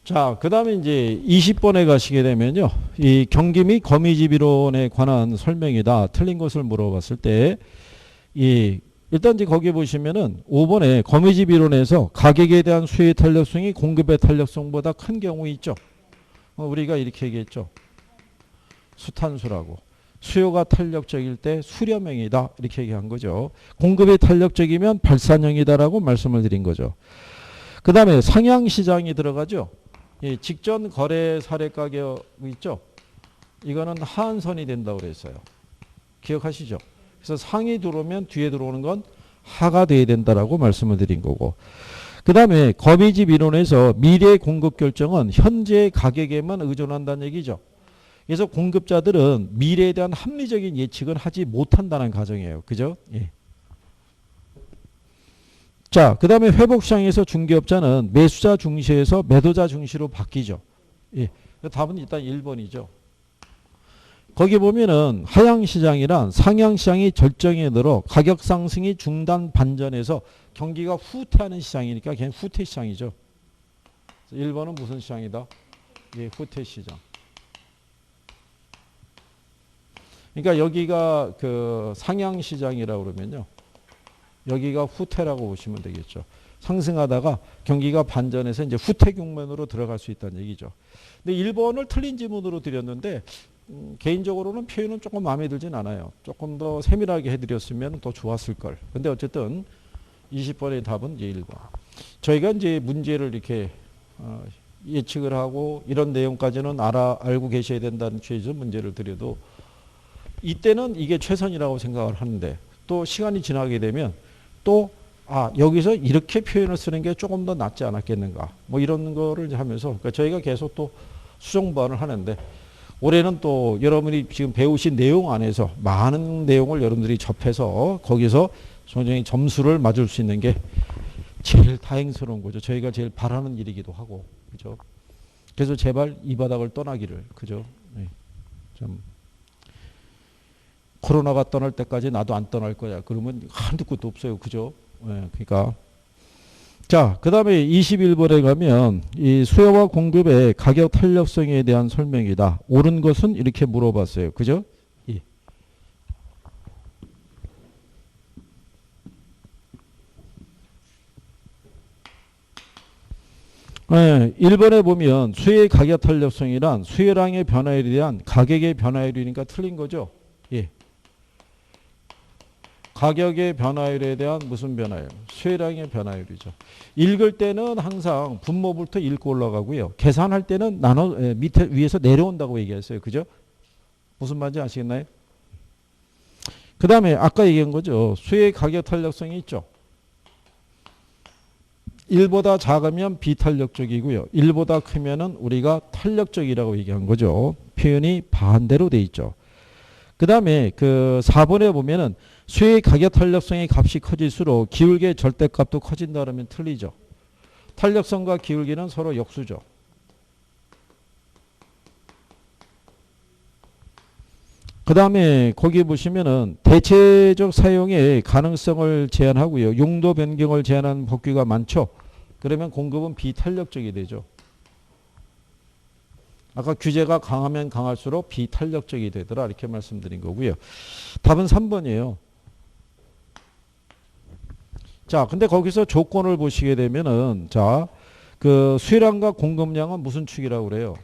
자, 그 다음에 이제 20번에 가시게 되면요. 이 경기 및 거미집 이론에 관한 설명이다. 틀린 것을 물어봤을 때, 일단 이제 거기 보시면은 5번에 거미집 이론에서 가격에 대한 수요의 탄력성이 공급의 탄력성보다 큰 경우 있죠. 우리가 이렇게 얘기했죠. 수탄수라고. 수요가 탄력적일 때 수렴형이다. 이렇게 얘기한 거죠. 공급이 탄력적이면 발산형이다라고 말씀을 드린 거죠. 그 다음에 상향시장이 들어가죠. 직전 거래 사례 가격 있죠. 이거는 하한선이 된다고 그랬어요. 기억하시죠? 그래서 상이 들어오면 뒤에 들어오는 건 하가 돼야 된다라고 말씀을 드린 거고. 그 다음에 거미집 이론에서 미래의 공급 결정은 현재의 가격에만 의존한다는 얘기죠. 그래서 공급자들은 미래에 대한 합리적인 예측은 하지 못한다는 가정이에요. 그죠? 예. 자, 그 다음에 회복시장에서 중개업자는 매수자 중시에서 매도자 중시로 바뀌죠. 예. 답은 일단 1번이죠. 거기 보면은 하향시장이란 상향시장이 절정에 들어 가격 상승이 중단 반전해서 경기가 후퇴하는 시장이니까 그냥 후퇴시장이죠. 1번은 무슨 시장이다? 예, 후퇴시장. 그러니까 여기가 그 상향시장이라고 그러면요. 여기가 후퇴라고 보시면 되겠죠. 상승하다가 경기가 반전해서 이제 후퇴 국면으로 들어갈 수 있다는 얘기죠. 근데 1번을 틀린 지문으로 드렸는데 개인적으로는 표현은 조금 마음에 들진 않아요. 조금 더 세밀하게 해드렸으면 더 좋았을 걸. 근데 어쨌든 20번의 답은 이제 1번. 저희가 이제 문제를 이렇게 예측을 하고 이런 내용까지는 알고 계셔야 된다는 취지에서 문제를 드려도 이때는 이게 최선이라고 생각을 하는데 또 시간이 지나게 되면 또 여기서 이렇게 표현을 쓰는 게 조금 더 낫지 않았겠는가 뭐 이런 거를 하면서 그러니까 저희가 계속 또 수정 보완을 하는데 올해는 또 여러분이 지금 배우신 내용 안에서 많은 내용을 여러분들이 접해서 거기서 굉장히 점수를 맞을 수 있는 게 제일 다행스러운 거죠. 저희가 제일 바라는 일이기도 하고 그죠. 그래서 제발 이 바닥을 떠나기를 그죠. 네. 좀 코로나가 떠날 때까지 나도 안 떠날 거야. 그러면 한두 끝도 없어요. 그죠? 네, 그러니까. 자, 그 다음에 21번에 가면 이 수요와 공급의 가격 탄력성에 대한 설명이다. 옳은 것은 이렇게 물어봤어요. 그죠? 예. 네, 1번에 보면 수혜의 가격 탄력성이란 수혜량의 변화율에 대한 가격의 변화율이니까 틀린 거죠. 예. 가격의 변화율에 대한 무슨 변화율? 수혜량의 변화율이죠. 읽을 때는 항상 분모부터 읽고 올라가고요. 계산할 때는 밑에 위에서 내려온다고 얘기했어요. 그죠? 무슨 말인지 아시겠나요? 그 다음에 아까 얘기한 거죠. 수혜의 가격 탄력성이 있죠. 1보다 작으면 비탄력적이고요. 1보다 크면은 우리가 탄력적이라고 얘기한 거죠. 표현이 반대로 돼 있죠. 그 다음에 그 4번에 보면은 수혜의 가격 탄력성의 값이 커질수록 기울기의 절대값도 커진다 그러면 틀리죠. 탄력성과 기울기는 서로 역수죠. 그 다음에 거기 보시면은 대체적 사용의 가능성을 제한하고요. 용도 변경을 제한하는 법규가 많죠. 그러면 공급은 비탄력적이 되죠. 아까 규제가 강하면 강할수록 비탄력적이 되더라 이렇게 말씀드린 거고요. 답은 3번이에요. 자, 근데 거기서 조건을 보시게 되면은 자, 그 수량과 공급량은 무슨 축이라고 그래요?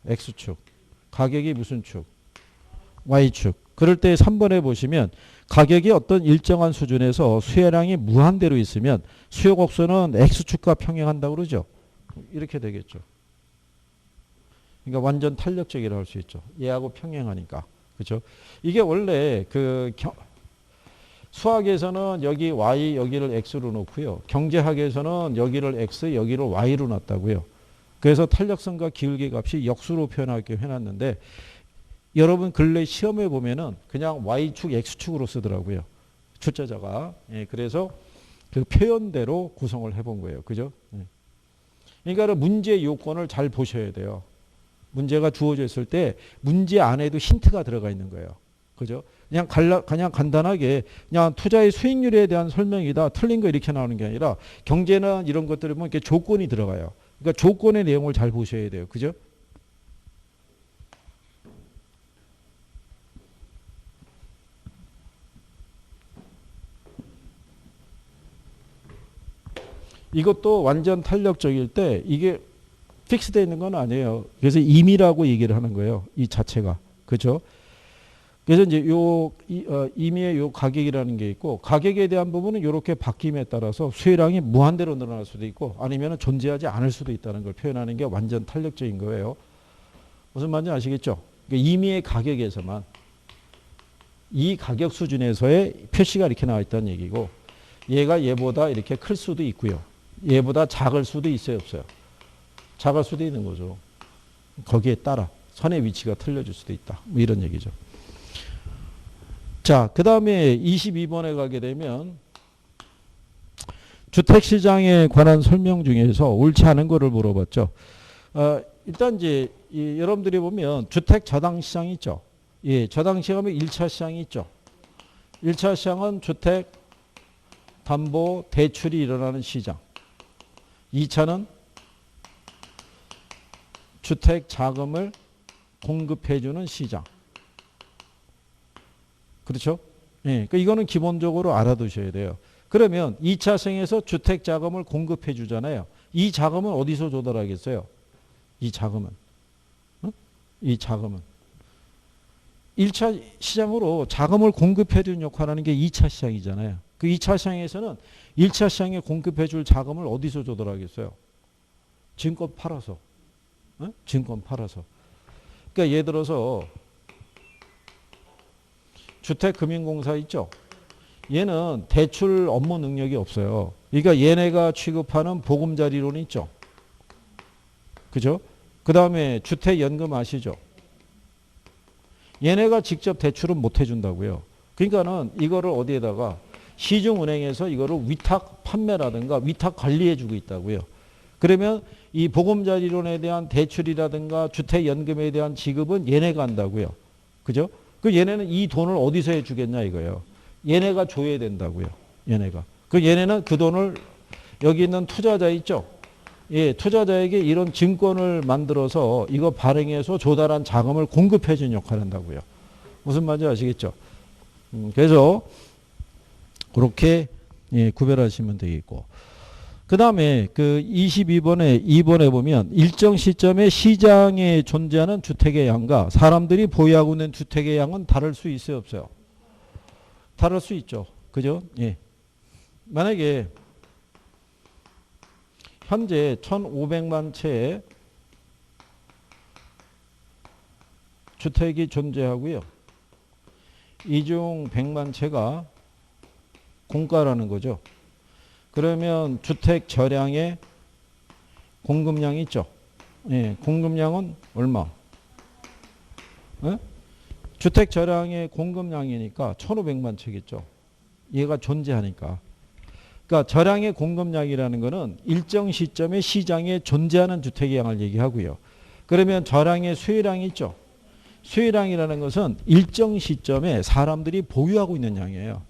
X축. 가격이 무슨 축? Y축. 그럴 때 3번에 보시면 가격이 어떤 일정한 수준에서 수혜량이 무한대로 있으면 수요 곡선은 X축과 평행한다고 그러죠. 이렇게 되겠죠. 그러니까 완전 탄력적이라고 할 수 있죠. 얘하고 평행하니까. 그렇죠? 이게 원래 그 수학에서는 여기 Y 여기를 X로 놓고요. 경제학에서는 여기를 X 여기를 Y로 놨다고요. 그래서 탄력성과 기울기 값이 역수로 표현하게 해놨는데 여러분 근래 시험에 보면은 그냥 Y축, X축으로 쓰더라고요. 출제자가. 예, 그래서 그 표현대로 구성을 해본 거예요. 그죠? 예. 그러니까 문제 요건을 잘 보셔야 돼요. 문제가 주어져 있을 때 문제 안에도 힌트가 들어가 있는 거예요. 그죠? 그냥 간단하게 그냥 투자의 수익률에 대한 설명이다. 틀린 거 이렇게 나오는 게 아니라 경제는 이런 것들을 보면 이렇게 조건이 들어가요. 그러니까 조건의 내용을 잘 보셔야 돼요. 그죠? 이것도 완전 탄력적일 때 이게 픽스되어 있는 건 아니에요. 그래서 임의라고 얘기를 하는 거예요. 이 자체가. 그죠? 그래서 이제 임의의 요 가격이라는 게 있고 가격에 대한 부분은 이렇게 바뀜에 따라서 수혜량이 무한대로 늘어날 수도 있고 아니면 존재하지 않을 수도 있다는 걸 표현하는 게 완전 탄력적인 거예요. 무슨 말인지 아시겠죠? 그러니까 임의의 가격에서만 이 가격 수준에서의 표시가 이렇게 나와 있다는 얘기고 얘가 얘보다 이렇게 클 수도 있고요. 얘보다 작을 수도 있어요, 없어요? 작을 수도 있는 거죠. 거기에 따라 선의 위치가 틀려질 수도 있다. 뭐 이런 얘기죠. 자, 그 다음에 22번에 가게 되면 주택시장에 관한 설명 중에서 옳지 않은 거를 물어봤죠. 일단 이제 여러분들이 보면 주택 저당시장이 있죠. 예, 저당시장은 1차 시장이 있죠. 1차 시장은 주택 담보 대출이 일어나는 시장. 2차는 주택 자금을 공급해주는 시장. 그렇죠? 예, 그러니까 이거는 기본적으로 알아두셔야 돼요. 그러면 2차 시장에서 주택 자금을 공급해 주잖아요. 이 자금은 어디서 조달하겠어요? 이 자금은. 이 자금은. 1차 시장으로 자금을 공급해 주는 역할을 하는 게 2차 시장이잖아요. 그 2차 시장에서는 1차 시장에 공급해 줄 자금을 어디서 조달하겠어요? 증권 팔아서. 증권 팔아서. 그러니까 예를 들어서 주택금융공사 있죠? 얘는 대출 업무 능력이 없어요. 그러니까 얘네가 취급하는 보금자리론 있죠? 그죠? 그 다음에 주택연금 아시죠? 얘네가 직접 대출은 못 해준다고요. 그러니까는 이거를 어디에다가 시중은행에서 이거를 위탁 판매라든가 위탁 관리해주고 있다고요. 그러면 이 보금자리론에 대한 대출이라든가 주택연금에 대한 지급은 얘네가 한다고요. 그죠? 그 얘네는 이 돈을 어디서 해주겠냐 이거예요. 얘네가 줘야 된다고요. 얘네가. 그 얘네는 그 돈을 여기 있는 투자자 있죠? 예, 투자자에게 이런 증권을 만들어서 이거 발행해서 조달한 자금을 공급해 준 역할을 한다고요. 무슨 말인지 아시겠죠? 그래서 그렇게 예, 구별하시면 되겠고. 그 다음에 그 22번에 2번에 보면 일정 시점에 시장에 존재하는 주택의 양과 사람들이 보유하고 있는 주택의 양은 다를 수 있어요, 없어요? 다를 수 있죠. 그죠? 예. 만약에 현재 1,500만 채의 주택이 존재하고요. 이 중 100만 채가 공가라는 거죠. 그러면 주택 저량의 공급량이 있죠. 예, 공급량은 얼마? 예? 주택 저량의 공급량이니까 1,500만 채겠죠. 얘가 존재하니까. 그러니까 저량의 공급량이라는 것은 일정 시점에 시장에 존재하는 주택의 양을 얘기하고요. 그러면 저량의 수요량이 있죠. 수요량이라는 것은 일정 시점에 사람들이 보유하고 있는 양이에요.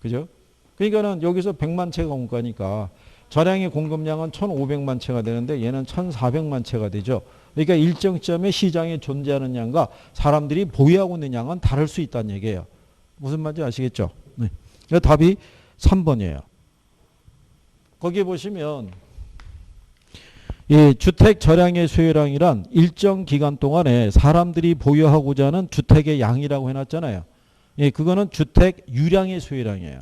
그죠? 그러니까는 여기서 100만 채가 공가니까 저량의 공급량은 1,500만 채가 되는데 얘는 1,400만 채가 되죠. 그러니까 일정 시점에 시장에 존재하는 양과 사람들이 보유하고 있는 양은 다를 수 있다는 얘기예요. 무슨 말인지 아시겠죠? 네. 답이 3번이에요. 거기 보시면 이 주택 저량의 수요량이란 일정 기간 동안에 사람들이 보유하고자 하는 주택의 양이라고 해놨잖아요. 예, 그거는 주택 유량의 수요량이에요.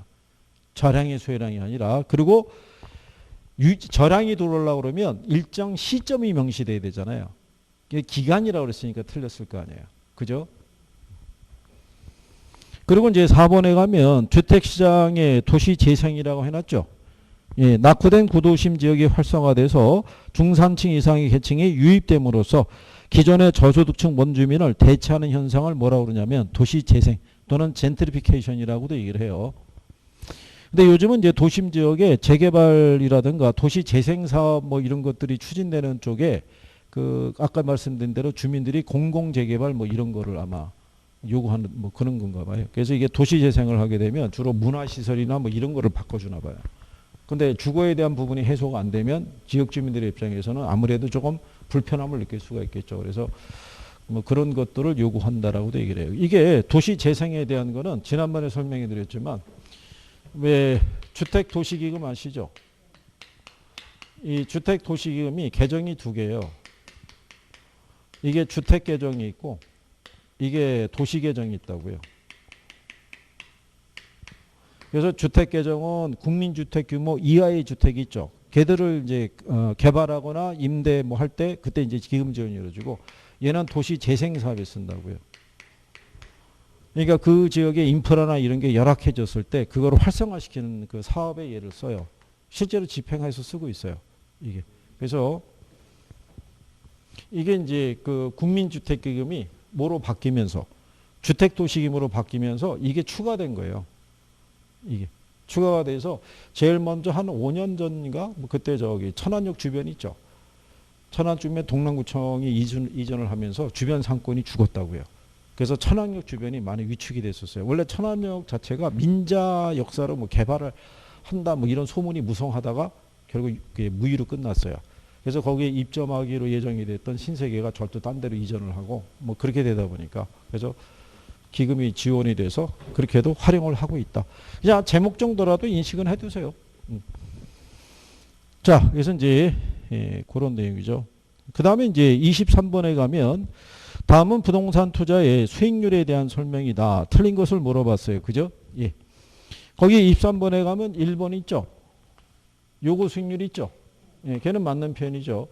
저량의 수요량이 아니라. 그리고 저량이 들어오려고 그러면 일정 시점이 명시돼야 되잖아요. 기간이라고 그랬으니까 틀렸을 거 아니에요. 그죠? 그리고 이제 4번에 가면 주택시장의 도시재생이라고 해놨죠. 예, 낙후된 구도심 지역이 활성화돼서 중산층 이상의 계층이 유입됨으로써 기존의 저소득층 원주민을 대체하는 현상을 뭐라고 그러냐면 도시재생 또는 젠트리피케이션이라고도 얘기를 해요. 근데 요즘은 이제 도심 지역에 재개발이라든가 도시 재생 사업 뭐 이런 것들이 추진되는 쪽에 그 아까 말씀드린 대로 주민들이 공공 재개발 뭐 이런 거를 아마 요구하는 뭐 그런 건가 봐요. 그래서 이게 도시 재생을 하게 되면 주로 문화 시설이나 뭐 이런 거를 바꿔주나 봐요. 근데 주거에 대한 부분이 해소가 안 되면 지역 주민들의 입장에서는 아무래도 조금 불편함을 느낄 수가 있겠죠. 그래서 뭐 그런 것들을 요구한다라고도 얘기를 해요. 이게 도시 재생에 대한 거는 지난번에 설명해 드렸지만 왜 주택도시기금 아시죠? 이 주택도시기금이 계정이 두 개예요. 이게 주택계정이 있고 이게 도시계정이 있다고요. 그래서 주택계정은 국민주택규모 이하의 주택이 있죠. 걔들을 이제 개발하거나 임대 뭐 할 때 그때 이제 기금 지원이 이루어지고 얘는 도시재생사업에 쓴다고요. 그러니까 그 지역의 인프라나 이런 게 열악해졌을 때 그걸 활성화시키는 그 사업의 예를 써요. 실제로 집행해서 쓰고 있어요. 이게. 그래서 이게 이제 그 국민주택기금이 뭐로 바뀌면서 주택도시기금으로 바뀌면서 이게 추가된 거예요. 이게 추가가 돼서 제일 먼저 한 5년 전인가 뭐 그때 저기 천안역 주변 있죠. 천안 주변에 동남구청이 이전을 하면서 주변 상권이 죽었다고요. 그래서 천안역 주변이 많이 위축이 됐었어요. 원래 천안역 자체가 민자 역사로 뭐 개발을 한다 뭐 이런 소문이 무성하다가 결국 무의로 끝났어요. 그래서 거기에 입점하기로 예정이 됐던 신세계가 절도 딴 데로 이전을 하고 뭐 그렇게 되다 보니까 그래서 기금이 지원이 돼서 그렇게도 활용을 하고 있다. 그냥 제목 정도라도 인식은 해두세요. 자, 그래서 이제 그런 내용이죠. 그 다음에 이제 23번에 가면 다음은 부동산 투자의 수익률에 대한 설명이다. 틀린 것을 물어봤어요. 그죠? 예. 거기 23번에 가면 1번 있죠. 요구 수익률 있죠. 예, 걔는 맞는 표현이죠.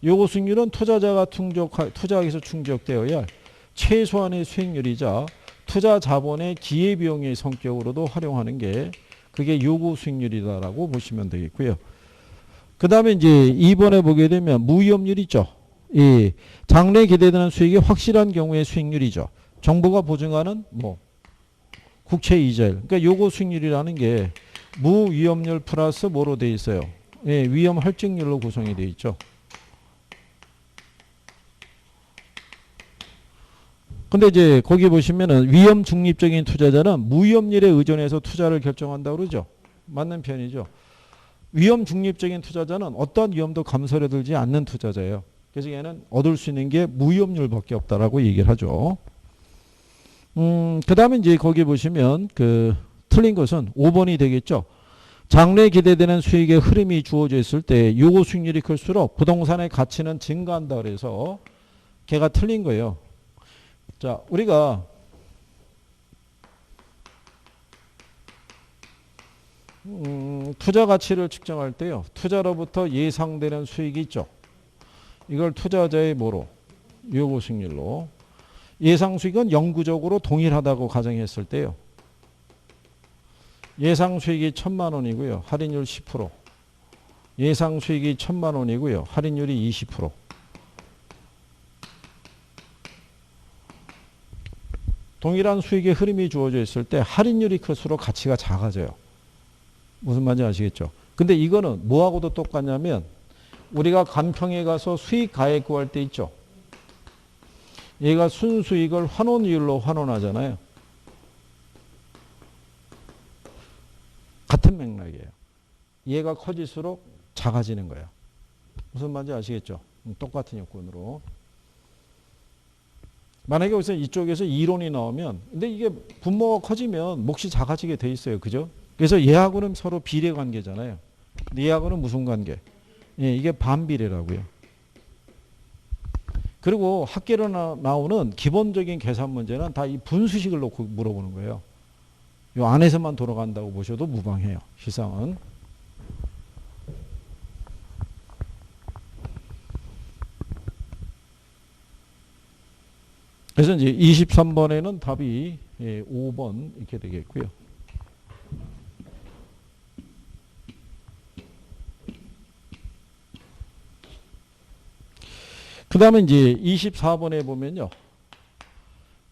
요구 수익률은 투자자가 투자하기에서 충족되어야 할 최소한의 수익률이자 투자 자본의 기회비용의 성격으로도 활용하는 게 그게 요구 수익률이다라고 보시면 되겠고요. 그 다음에 이제 2번에 보게 되면 무위험률 있죠. 이 장래 기대되는 수익이 확실한 경우의 수익률이죠. 정부가 보증하는 뭐 국채 이자율. 그러니까 요구 수익률이라는 게 무위험률 플러스 뭐로 돼 있어요? 예, 위험 할증률로 구성이 돼 있죠. 근데 이제 거기 보시면은 위험 중립적인 투자자는 무위험률에 의존해서 투자를 결정한다고 그러죠. 맞는 편이죠. 위험 중립적인 투자자는 어떠한 위험도 감소해 들지 않는 투자자예요. 그래서 얘는 얻을 수 있는 게 무위험률밖에 없다라고 얘기를 하죠. 그 다음에 이제 거기 보시면 그 틀린 것은 5번이 되겠죠. 장래에 기대되는 수익의 흐름이 주어져 있을 때 요구 수익률이 클수록 부동산의 가치는 증가한다 그래서 걔가 틀린 거예요. 자, 우리가 투자 가치를 측정할 때요. 투자로부터 예상되는 수익이 있죠. 이걸 투자자의 뭐로? 요구 수익률로. 예상 수익은 영구적으로 동일하다고 가정했을 때요. 예상 수익이 1,000만 원이고요. 할인율 10%. 예상 수익이 1,000만 원이고요. 할인율이 20%. 동일한 수익의 흐름이 주어져 있을 때 할인율이 클수록 가치가 작아져요. 무슨 말인지 아시겠죠? 근데 이거는 뭐하고도 똑같냐면 우리가 간평에 가서 수익 가액 구할 때 있죠. 얘가 순수익을 환원율로 환원하잖아요. 같은 맥락이에요. 얘가 커질수록 작아지는 거예요. 무슨 말인지 아시겠죠? 똑같은 요건으로. 만약에 여기서 이쪽에서 이론이 나오면 근데 이게 분모가 커지면 몫이 작아지게 돼 있어요. 그죠? 그래서 얘하고는 서로 비례 관계잖아요. 근데 얘하고는 무슨 관계? 예, 이게 반비례라고요. 그리고 학계로 나오는 기본적인 계산 문제는 다 이 분수식을 놓고 물어보는 거예요. 이 안에서만 돌아간다고 보셔도 무방해요. 실상은. 그래서 이제 23번에는 답이 5번 이렇게 되겠고요. 그 다음에 이제 24번에 보면요.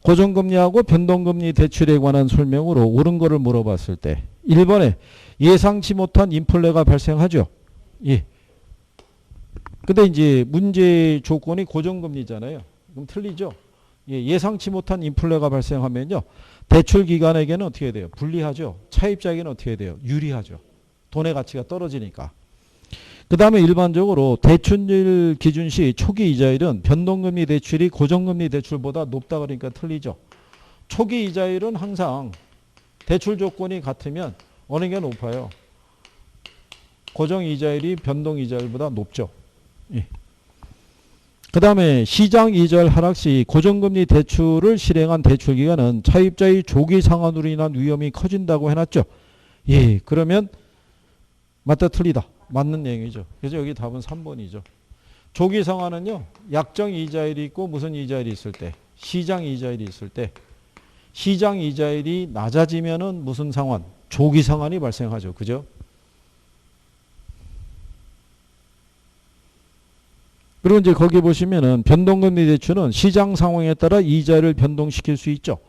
고정금리하고 변동금리 대출에 관한 설명으로 옳은 거를 물어봤을 때 1번에 예상치 못한 인플레가 발생하죠. 예. 근데 이제 문제 조건이 고정금리잖아요. 그럼 틀리죠. 예, 예상치 못한 인플레가 발생하면요. 대출 기관에게는 어떻게 돼요? 불리하죠. 차입자에게는 어떻게 돼요? 유리하죠. 돈의 가치가 떨어지니까. 그 다음에 일반적으로 대출률 기준 시 초기 이자율은 변동금리 대출이 고정금리 대출보다 높다 그러니까 틀리죠. 초기 이자율은 항상 대출 조건이 같으면 어느 게 높아요? 고정 이자율이 변동 이자율보다 높죠. 예. 그 다음에 시장 이자율 하락 시 고정금리 대출을 실행한 대출기관은 차입자의 조기 상환으로 인한 위험이 커진다고 해놨죠. 예, 그러면 맞다 틀리다. 맞는 내용이죠. 그래서 여기 답은 3번이죠. 조기 상환은요. 약정 이자율이 있고 무슨 이자율이 있을 때? 시장 이자율이 있을 때. 시장 이자율이 낮아지면은 무슨 상환? 조기 상환이 발생하죠. 그죠? 그리고 이제 거기 보시면은 변동금리 대출은 시장 상황에 따라 이자를 변동시킬 수 있죠.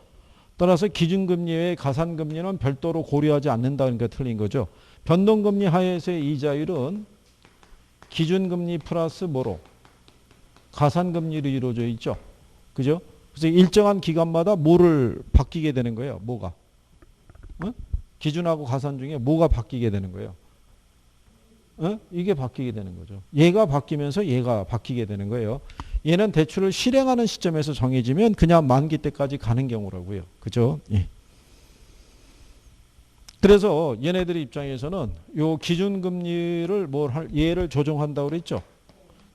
따라서 기준금리 외에 가산금리는 별도로 고려하지 않는다. 그러니까 틀린 거죠. 변동금리 하에서의 이자율은 기준금리 플러스 뭐로? 가산금리로 이루어져 있죠. 그죠? 그래서 일정한 기간마다 뭐를 바뀌게 되는 거예요. 뭐가? 어? 기준하고 가산 중에 뭐가 바뀌게 되는 거예요. 어? 이게 바뀌게 되는 거죠. 얘가 바뀌면서 얘가 바뀌게 되는 거예요. 얘는 대출을 실행하는 시점에서 정해지면 그냥 만기 때까지 가는 경우라고요. 그죠? 예. 그래서 얘네들 입장에서는 요 기준금리를 얘를 조정한다고 그랬죠.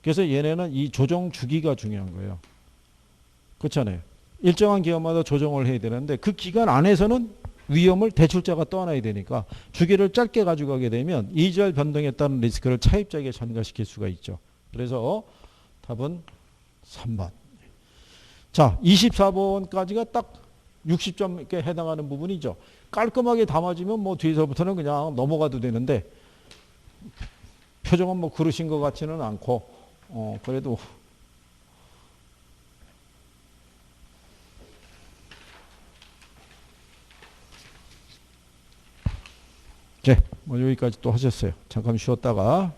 그래서 얘네는 이 조정 주기가 중요한 거예요. 그렇잖아요. 일정한 기간마다 조정을 해야 되는데 그 기간 안에서는 위험을 대출자가 떠안아야 되니까 주기를 짧게 가져가게 되면 이자율 변동에 따른 리스크를 차입자에게 전가시킬 수가 있죠. 그래서 답은 3번. 자, 24번까지가 딱 60점에 해당하는 부분이죠. 깔끔하게 담아지면 뭐 뒤에서부터는 그냥 넘어가도 되는데 표정은 뭐 그러신 것 같지는 않고 그래도 뭐 여기까지 또 하셨어요. 잠깐 쉬었다가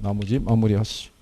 나머지 마무리 하시죠.